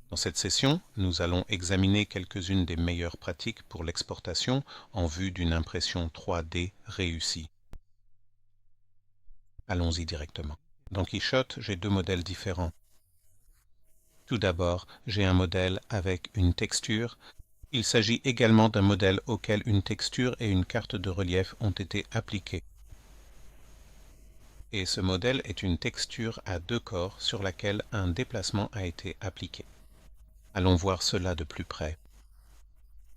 Dans cette session, nous allons examiner quelques-unes des meilleures pratiques pour l'exportation en vue d'une impression 3D réussie. Allons-y directement. Dans Quichotte, j'ai deux modèles différents. Tout d'abord, j'ai un modèle avec une texture. Il s'agit également d'un modèle auquel une texture et une carte de relief ont été appliquées. Et ce modèle est une texture à deux corps sur laquelle un déplacement a été appliqué. Allons voir cela de plus près.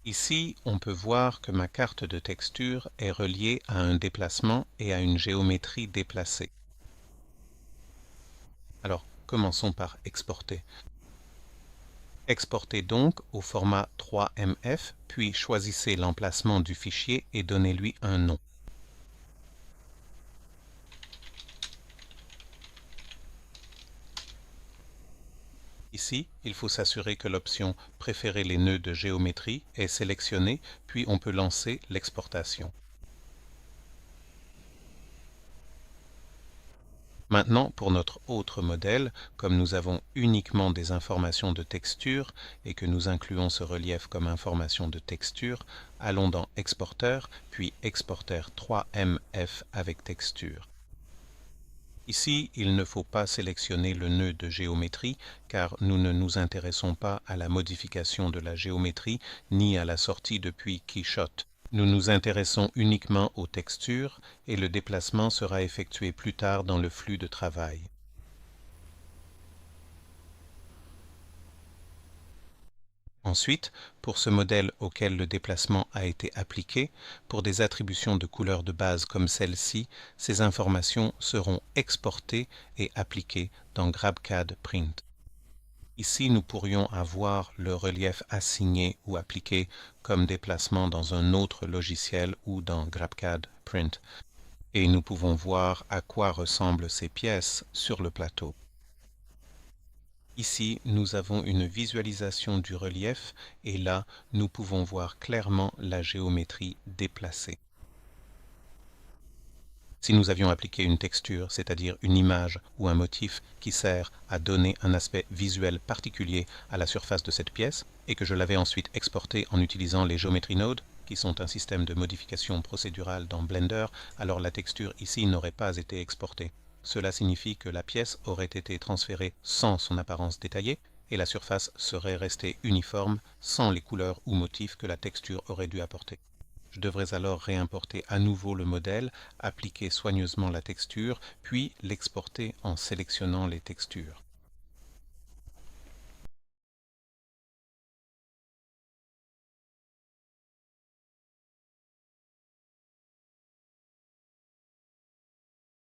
Ici, on peut voir que ma carte de texture est reliée à un déplacement et à une géométrie déplacée. Alors, commençons par exporter. Exportez donc au format 3MF, puis choisissez l'emplacement du fichier et donnez-lui un nom. Ici, il faut s'assurer que l'option « Préférer les nœuds de géométrie » est sélectionnée, puis on peut lancer l'exportation. Maintenant, pour notre autre modèle, comme nous avons uniquement des informations de texture et que nous incluons ce relief comme information de texture, allons dans Exporteur, puis Exporteur 3MF avec texture. Ici, il ne faut pas sélectionner le nœud de géométrie car nous ne nous intéressons pas à la modification de la géométrie ni à la sortie depuis Quichotte. Nous nous intéressons uniquement aux textures et le déplacement sera effectué plus tard dans le flux de travail. Ensuite, pour ce modèle auquel le déplacement a été appliqué, pour des attributions de couleur de base comme celle-ci, ces informations seront exportées et appliquées dans GrabCAD Print. Ici, nous pourrions avoir le relief assigné ou appliqué comme déplacement dans un autre logiciel ou dans GrabCAD Print. Et nous pouvons voir à quoi ressemblent ces pièces sur le plateau. Ici, nous avons une visualisation du relief et là, nous pouvons voir clairement la géométrie déplacée. Si nous avions appliqué une texture, c'est-à-dire une image ou un motif qui sert à donner un aspect visuel particulier à la surface de cette pièce, et que je l'avais ensuite exporté en utilisant les Geometry Nodes, qui sont un système de modification procédurale dans Blender, alors la texture ici n'aurait pas été exportée. Cela signifie que la pièce aurait été transférée sans son apparence détaillée, et la surface serait restée uniforme sans les couleurs ou motifs que la texture aurait dû apporter. Je devrais alors réimporter à nouveau le modèle, appliquer soigneusement la texture, puis l'exporter en sélectionnant les textures.